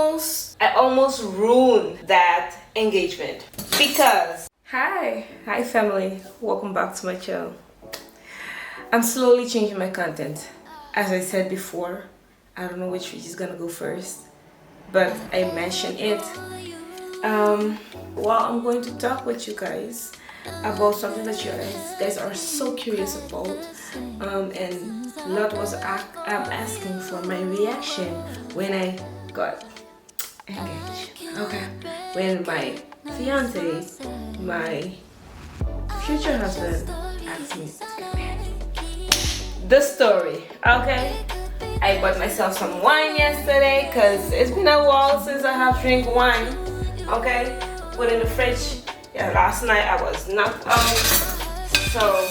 almost ruined that engagement because hi family, welcome back to my channel. I'm slowly changing my content. As I said before, I don't know which is gonna go first, but I mentioned it. Well, I'm going to talk with you guys about something that you guys are so curious about, and Lot was asking for my reaction when I got engaged. Okay, when my fiance, my future husband, asked me to get married. The story, okay? I bought myself some wine yesterday because it's been a while since I have drank wine. Okay, put in the fridge. Yeah, last night I was knocked out. So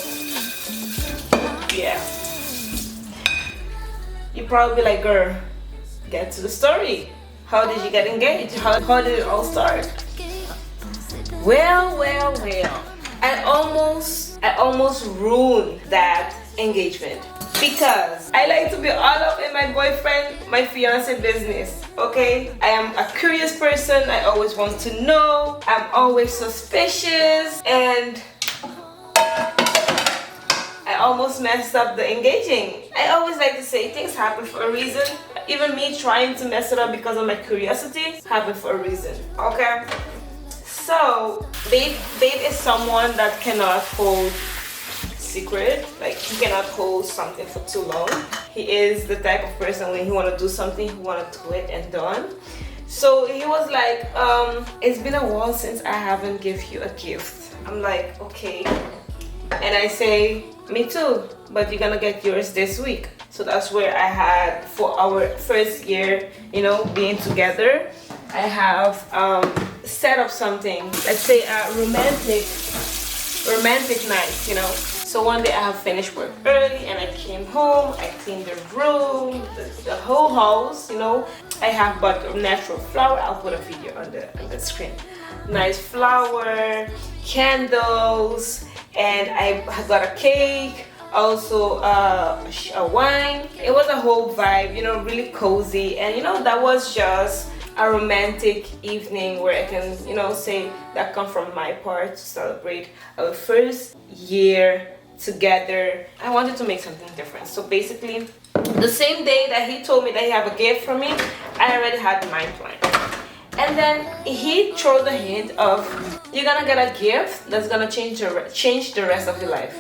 yeah, you probably be like, girl, get to the story. How did you get engaged? How did it all start? Well. I almost ruined that engagement because I like to be all up in my boyfriend, my fiance business. Okay, I am a curious person. I always want to know. I'm always suspicious, and I almost messed up the engaging. I always like to say things happen for a reason. Even me trying to mess it up because of my curiosity happened for a reason. Okay, so babe is someone that cannot hold secret. Like, he cannot hold something for too long. He is the type of person when he want to do something, he want to do it and done. So he was like, it's been a while since I haven't give you a gift. I'm like, okay. And I say, me too, but you're gonna get yours this week. So that's where I had, for our first year, you know, being together, I have set up something, let's say a romantic night, you know. So one day I have finished work early and I came home, I cleaned the room, the whole house, you know. I have bought a natural flower. I'll put a video on the screen. Nice flower, candles, and I got a cake, also a wine. It was a whole vibe, you know, really cozy. And you know, that was just a romantic evening where I can, you know, say that come from my part to celebrate our first year together. I wanted to make something different. So basically, the same day that he told me that he have a gift for me, I already had mine planned. And then he threw the hint of, you're gonna get a gift that's gonna change the rest of your life.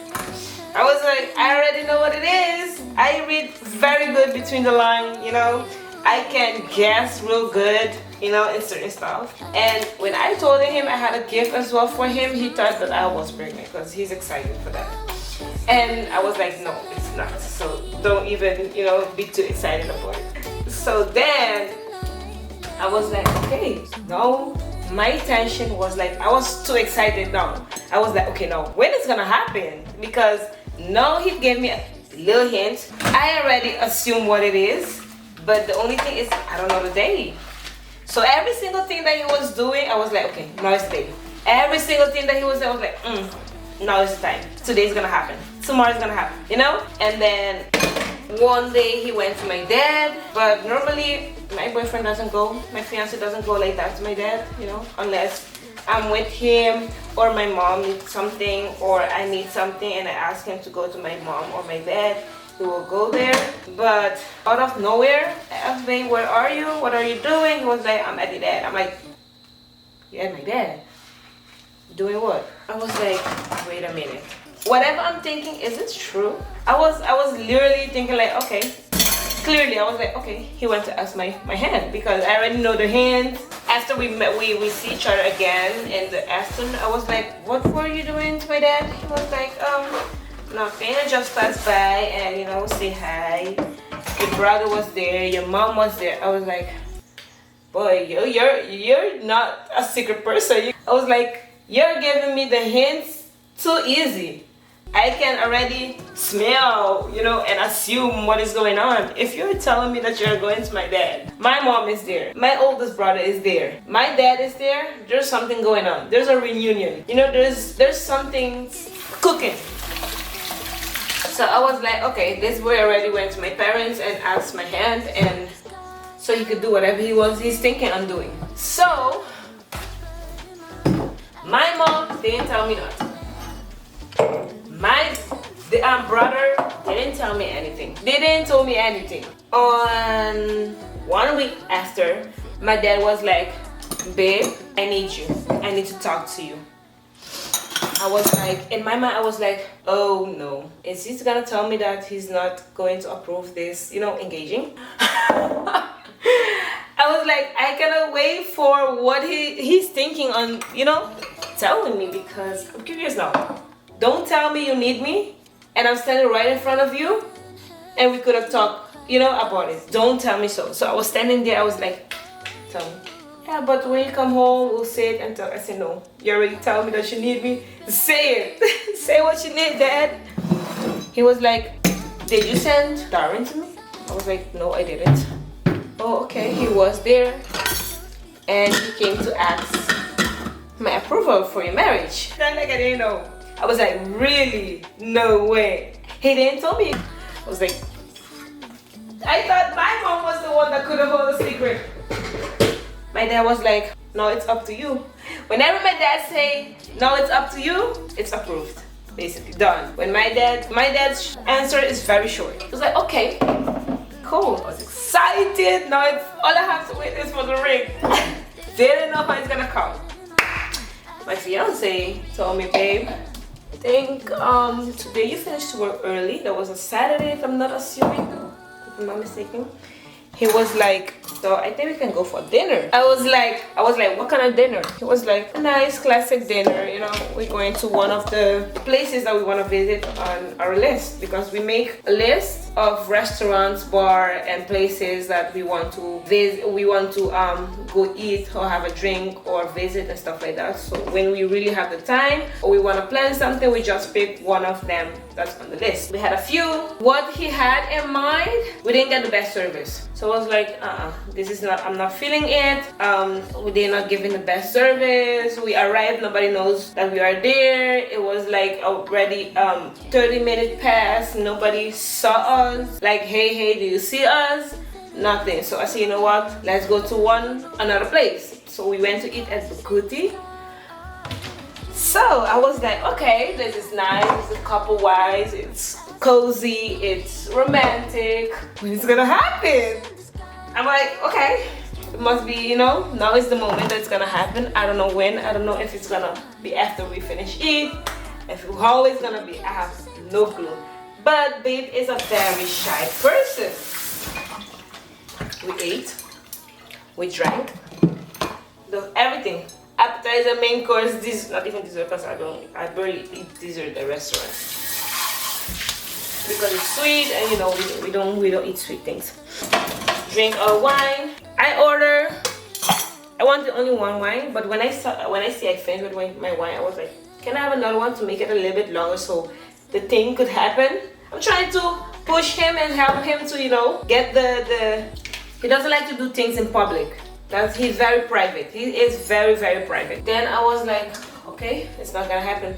I was like, I already know what it is. I read very good between the lines, you know. I can guess real good, you know, in certain stuff. And when I told him I had a gift as well for him, he thought that I was pregnant because he's excited for that. And I was like, no, it's not. So don't even, you know, be too excited about it. So then I was like, okay, no. My tension was like, I was too excited now. I was like, okay, now when is gonna happen? Because now he gave me a little hint. I already assume what it is. But the only thing is, I don't know the day. So every single thing that he was doing, I was like, okay, now it's the day. Every single thing that he was doing, I was like, now is the time. Today's gonna happen. Tomorrow's gonna happen, you know? And then one day he went to my dad, but normally my boyfriend doesn't go, my fiance doesn't go like that to my dad, you know, unless I'm with him or my mom needs something or I need something and I ask him to go to my mom or my dad. We will go there, but out of nowhere, I asked him, where are you? What are you doing? He was like, I'm at your dad. I'm like, you're at my dad? Doing what? I was like, wait a minute. Whatever I'm thinking, is it true? I was literally thinking like, okay. Clearly, I was like, okay, he went to ask my hand because I already know the hand. After we met, we see each other again in the afternoon. I was like, what were you doing to my dad? He was like, nothing. I just passed by and, you know, say hi. Your brother was there, your mom was there. I was like, boy, you're not a secret person. I was like, you're giving me the hints too easy. I can already smell, you know, and assume what is going on. If you're telling me that you're going to my dad, my mom is there, my oldest brother is there, my dad is there, there's something going on. There's a reunion. You know, there's something cooking. So I was like, okay, this boy already went to my parents and asked my hand, and so he could do whatever he's thinking on doing. So my mom didn't tell me nothing. The brother didn't tell me anything. They didn't tell me anything. On 1 week after, my dad was like, babe, I need you. I need to talk to you. I was like, in my mind, I was like, oh no. Is he gonna tell me that he's not going to approve this, engaging? I was like, I cannot wait for what he's thinking on, telling me, because I'm curious now. Don't tell me you need me and I'm standing right in front of you and we could have talked, about it. Don't tell me so. So I was standing there, I was like, tell me. Yeah, but when you come home, we'll say it and talk. I said, no, you already tell me that you need me. Say it. Say what you need, Dad. He was like, did you send Darren to me? I was like, no, I didn't. Oh, okay. He was there and he came to ask my approval for your marriage. Not like I didn't know. I was like, really? No way. He didn't tell me. I was like, I thought my mom was the one that could have held a secret. My dad was like, no, it's up to you. Whenever my dad say, no, it's up to you, it's approved. Basically, done. When my dad's answer is very short. He was like, okay, cool. I was excited. Now all I have to wait is for the ring. Didn't know how it's gonna come. My fiance told me, babe, I think today you finished work early. That was a Saturday, if I'm not not mistaken. He was like, so I think we can go for dinner. I was like, what kind of dinner? He was like, a nice classic dinner, we're going to one of the places that we want to visit on our list, because we make a list of restaurants, bar, and places that we want to visit. We want to go eat or have a drink or visit and stuff like that. So when we really have the time or we want to plan something, we just pick one of them that's on the list. We had a few. What he had in mind, we didn't get the best service. So I was like, this is not, I'm not feeling it. They're not giving the best service. We arrived, nobody knows that we are there. It was like already 30 minutes past, nobody saw us. Like, hey, do you see us? Nothing. So I said, you know what? Let's go to another place. So we went to eat at Bukuti. So I was like, okay, this is nice. It's a couple wise. It's cozy. It's romantic. When is it gonna happen? I'm like, okay, it must be, now is the moment that it's gonna happen. I don't know when. I don't know if it's gonna be after we finish eat. If it's always gonna be, I have no clue. But babe is a very shy person. We ate. We drank. Everything. Appetizer, main course, this not even dessert, because I barely eat dessert at restaurants because it's sweet and we don't eat sweet things. Drink our wine. I wanted only one wine, but when I see I finished with my wine, I was like, can I have another one to make it a little bit longer so the thing could happen? I'm trying to push him and help him to get the. He doesn't like to do things in public. He's very private. He is very, very private. Then I was like, okay, it's not gonna happen.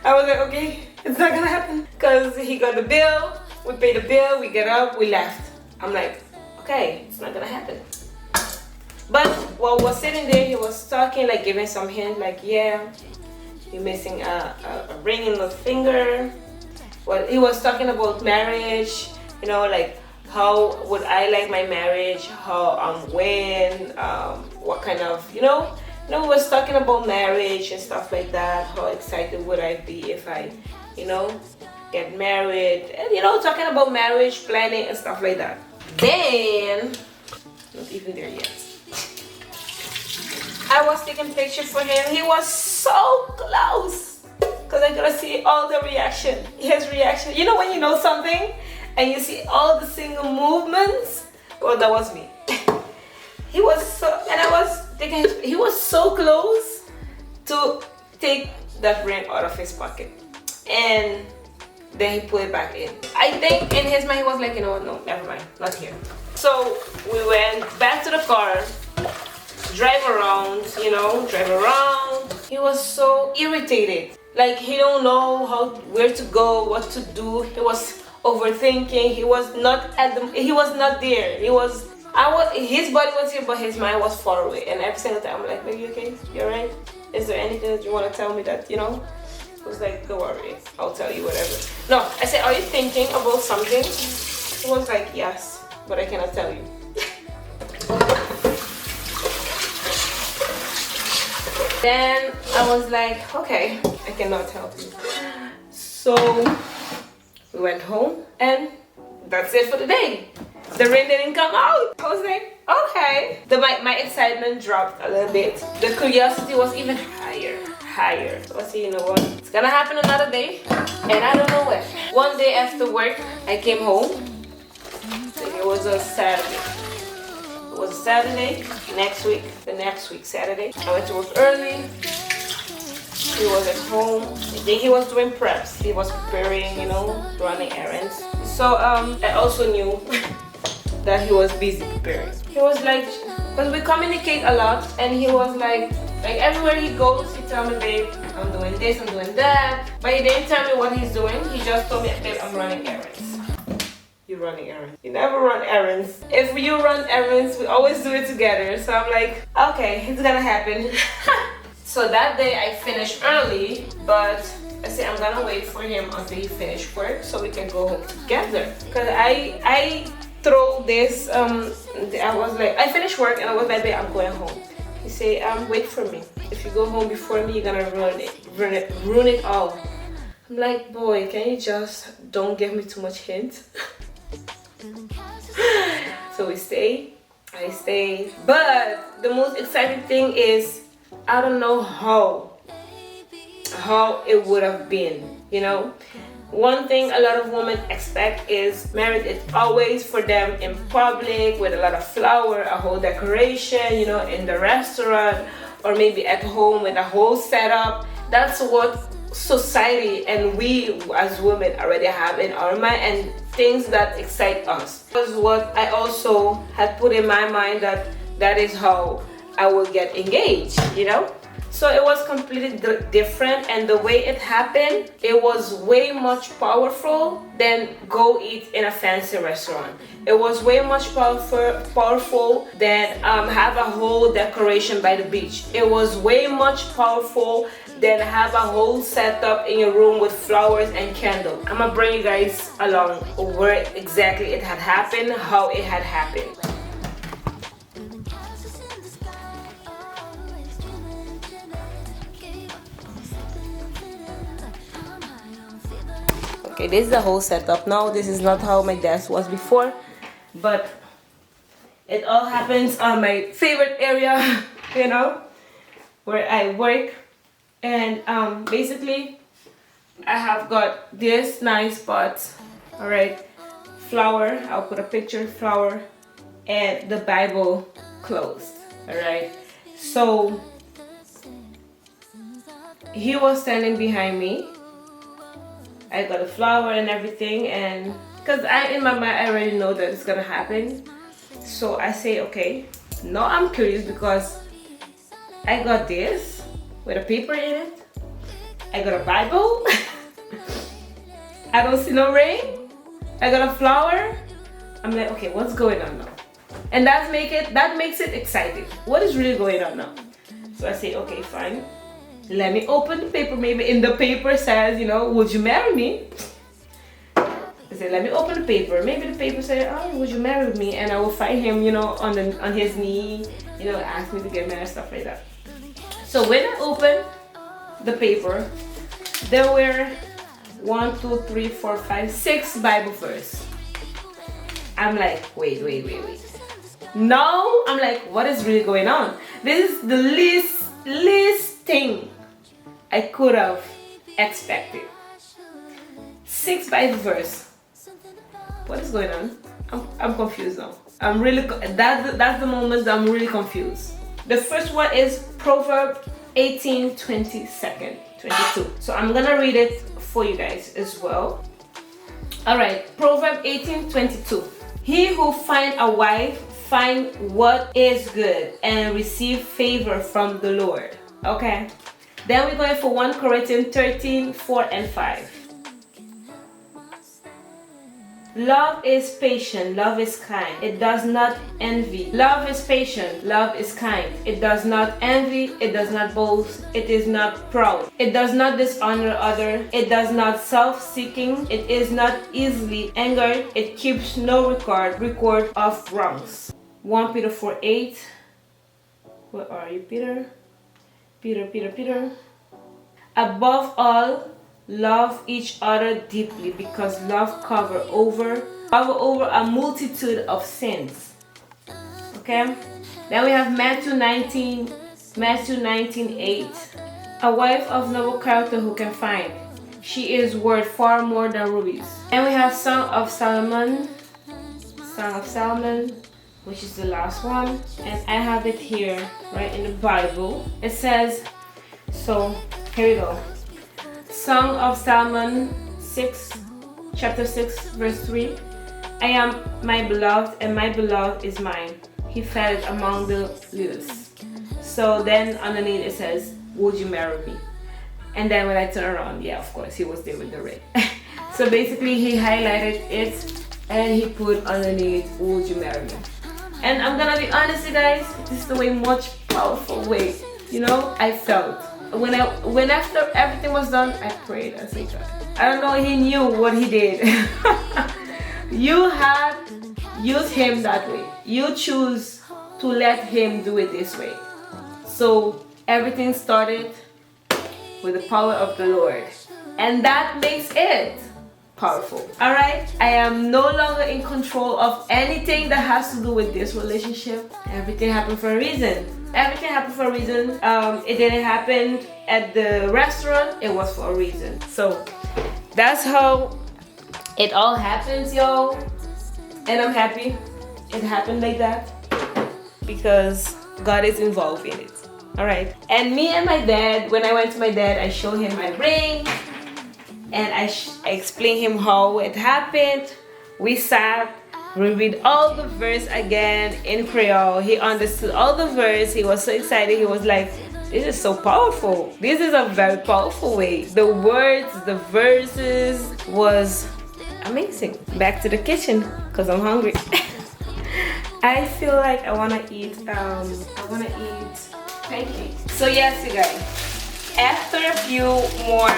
I was like, okay, it's not gonna happen. Because he got the bill, we paid the bill, we get up, we left. I'm like, okay, it's not gonna happen. But while we were sitting there, he was talking, like giving some hint, like, yeah, you're missing a ring in the finger. Well, he was talking about marriage, like, how would I like my marriage? When? What kind of, we was talking about marriage and stuff like that. How excited would I be if I, get married? And talking about marriage planning and stuff like that. Then, not even there yet. I was taking pictures for him. He was so close because I could see all the reaction, his reaction. When you know something and you see all the single movements. Well, that was me. He was he was so close to take that ring out of his pocket, and then he put it back in. I think in his mind he was like, no, never mind, not here. So we went back to the car, drive around. He was so irritated, like he don't know where to go, what to do. He was overthinking. He was not there. He was, his body was here, but his mind was far away. And every single time I'm like, baby, you okay? You alright? Is there anything that you want to tell me that, you know? He was like, don't worry, I'll tell you whatever. No, I said, are you thinking about something? He was like, yes, but I cannot tell you. Then I was like, okay, I cannot help you. So we went home and that's it for the day. The rain didn't come out. I was like, okay. My excitement dropped a little bit. The curiosity was even higher. So I said, you know what? It's gonna happen another day and I don't know when. One day after work, I came home. It was a Saturday. It was a Saturday. The next week Saturday. I went to work early. He was at home. I think he was doing preps. He was preparing, you know, running errands. So I also knew that he was busy preparing. He was like, because we communicate a lot, and he was like everywhere he goes, he tell me, babe, I'm doing this, I'm doing that. But he didn't tell me what he's doing. He just told me, babe, I'm running errands. You're running errands. You never run errands. If you run errands, we always do it together. So I'm like, okay, it's gonna happen. So that day I finished early, but I said I'm gonna wait for him until he finished work so we can go home together. Cause I throw this, I was like, I finished work and I was like, babe, I'm going home. He said, wait for me. If you go home before me, you're gonna ruin it all. I'm like, boy, can you just don't give me too much hint? So we stay, I stay. But the most exciting thing is, I don't know how it would have been, you know. One thing a lot of women expect is marriage is always for them in public with a lot of flower, a whole decoration, you know, in the restaurant or maybe at home with a whole setup. That's what society and we as women already have in our mind, and things that excite us. That was what I also had put in my mind, that is how I will get engaged, you know. So it was completely different, and the way it happened, it was way much powerful than go eat in a fancy restaurant. It was way much powerful than have a whole decoration by the beach. It was way much powerful than have a whole setup in your room with flowers and candles. I'm gonna bring you guys along where exactly it had happened, how it had happened. Okay, this is the whole setup now. This is not how my desk was before, but it all happens on my favorite area, you know, where I work. And basically I have got this nice pot, all right, flower, I'll put a picture, flower, and the Bible closed, all right. So he was standing behind me. I got a flower and everything, and because in my mind I already know that it's gonna happen, so I say, okay, now I'm curious because I got this with a paper in it, I got a Bible, I don't see no ring, I got a flower. I'm like, okay, what's going on now? And that makes it exciting. What is really going on now? So I say, okay, fine, let me open the paper. Maybe in the paper says, you know, would you marry me? I said, let me open the paper. Maybe the paper said, oh, would you marry me? And I will find him, you know, on his knee, you know, ask me to get married, stuff like that. So when I opened the paper, there were 1, 2, 3, 4, 5, 6 Bible verses. I'm like, wait. Now I'm like, what is really going on? This is the least thing I could have expected. 6 Bible verses. What is going on? I'm confused now. I'm really that's the moment that I'm really confused. The first one is Proverbs 18:22. So I'm gonna read it for you guys as well. All right, Proverbs 18:22. He who finds a wife finds what is good and receive favor from the Lord. Okay. Then we're going for 1 Corinthians 13:4 and 5. Love is patient, love is kind, it does not envy. Love is patient, love is kind, it does not envy, it does not boast, it is not proud, it does not dishonor others, it does not self-seeking, it is not easily angered, it keeps no record of wrongs. 1 Peter 4:8. Where are you, Peter? Peter. Above all, love each other deeply, because love cover over a multitude of sins. Okay? Then we have Matthew 19:8. A wife of noble character who can find. She is worth far more than rubies. And we have Song of Solomon, which is the last one. And I have it here, right in the Bible. It says, so here we go. Song of Solomon 6, chapter 6, verse 3. I am my beloved, and my beloved is mine. He fed among the lilies. So then underneath it says, would you marry me? And then when I turn around, yeah, of course, he was there with the ring. So basically he highlighted it and he put underneath, would you marry me? And I'm gonna be honest, you guys, this is the way much powerful way, you know, I felt. When after everything was done, I prayed. I said, God, I don't know, he knew what he did. You had used him that way. You choose to let him do it this way. So everything started with the power of the Lord. And that makes it powerful. Alright? I am no longer in control of anything that has to do with this relationship. Everything happened for a reason. Everything happened for a reason. It didn't happen at the restaurant. It was for a reason. So that's how it all happens, y'all. And I'm happy it happened like that because God is involved in it. Alright. And me and my dad, when I went to my dad, I showed him my ring and I explained him how it happened. We sat. We read all the verse again in Creole. He understood all the verse. He was so excited. He was like, this is so powerful. This is a very powerful way. The words, the verses was amazing. Back to the kitchen because I'm hungry. I feel like I wanna eat pancakes. So yes, you guys, after a few more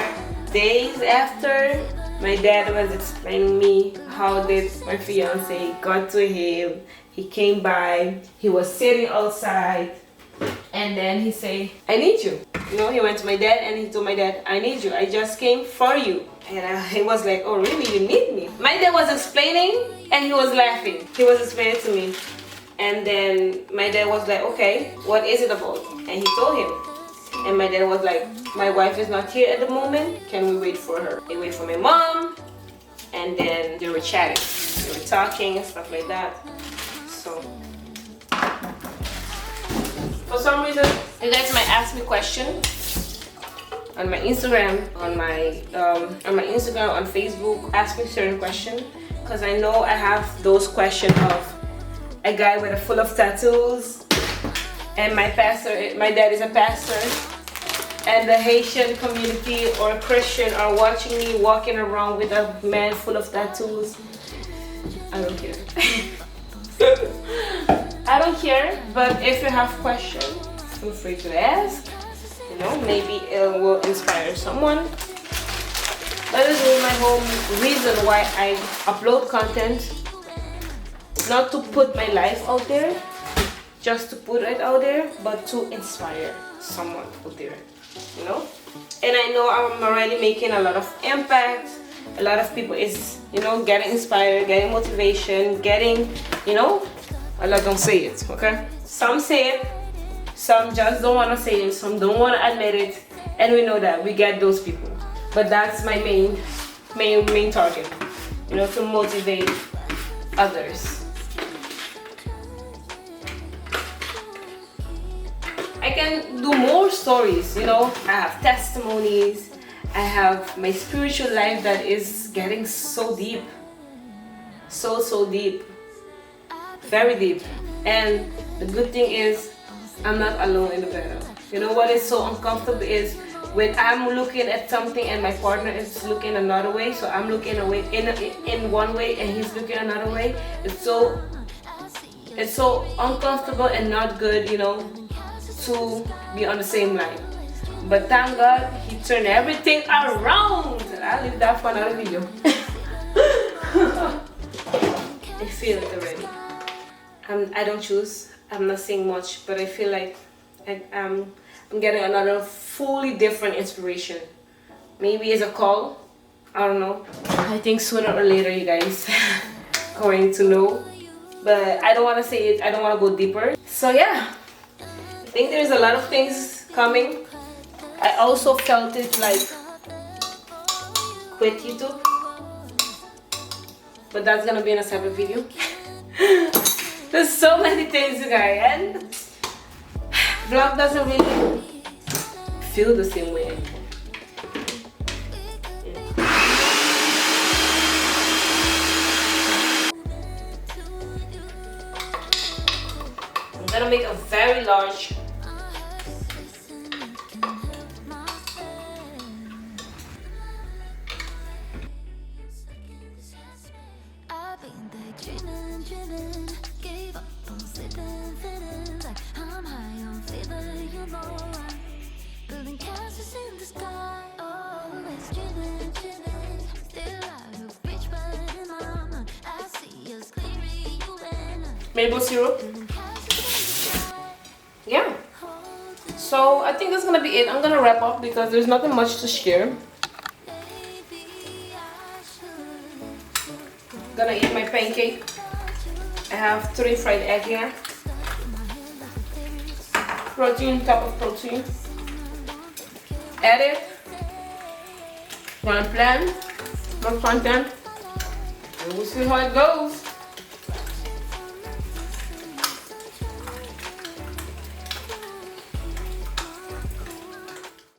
days after, my dad was explaining me how did my fiance got to him. He came by, he was sitting outside, and then he said, I need you. You know, he went to my dad and he told my dad, I need you. I just came for you. And he was like, oh really, you need me? My dad was explaining and he was laughing. He was explaining to me. And then my dad was like, okay, what is it about? And he told him. And my dad was like, my wife is not here at the moment. Can we wait for her? They wait for my mom. And then they were chatting. They were talking and stuff like that. So, for some reason, you guys might ask me questions on my Instagram, on my Instagram, on Facebook. Ask me certain questions. Because I know I have those questions of a guy with a full of tattoos. And my dad is a pastor, and the Haitian community or Christian are watching me walking around with a man full of tattoos. I don't care. I don't care, but if you have questions, feel free to ask. You know, maybe it will inspire someone. That is my whole reason why I upload content. Not to put my life out there, just to put it out there, but to inspire someone out there, you know. And I know I'm already making a lot of impact. A lot of people is, you know, getting inspired, getting motivation, getting, you know, a lot don't say it, okay? Some say it, some just don't want to say it, some don't want to admit it, and we know that we get those people. But that's my main target, you know, to motivate others. I can do more stories, you know. I have testimonies. I have my spiritual life that is getting so deep. So deep. Very deep. And the good thing is, I'm not alone in the battle. You know what is so uncomfortable is when I'm looking at something and my partner is looking another way, so I'm looking away in one way and he's looking another way, it's so uncomfortable and not good, you know, to be on the same line. But thank God he turned everything around. I'll leave that for another video. I feel it already. I don't choose. I'm not saying much, but I feel like I'm getting another fully different inspiration. Maybe it's a call. I don't know. I think sooner or later you guys are going to know. But I don't want to say it. I don't want to go deeper. So yeah, I think there's a lot of things coming. I also felt it like quit YouTube. But that's gonna be in a separate video. There's so many things, guys, and vlog doesn't really feel the same way anymore. I'm gonna make a very large maple syrup. Yeah, so I think that's gonna be it. I'm gonna wrap up because there's nothing much to share. Gonna eat my pancake. I have 3 fried eggs here. Protein, top of protein. Add it. Gonna plan more content and we'll see how it goes.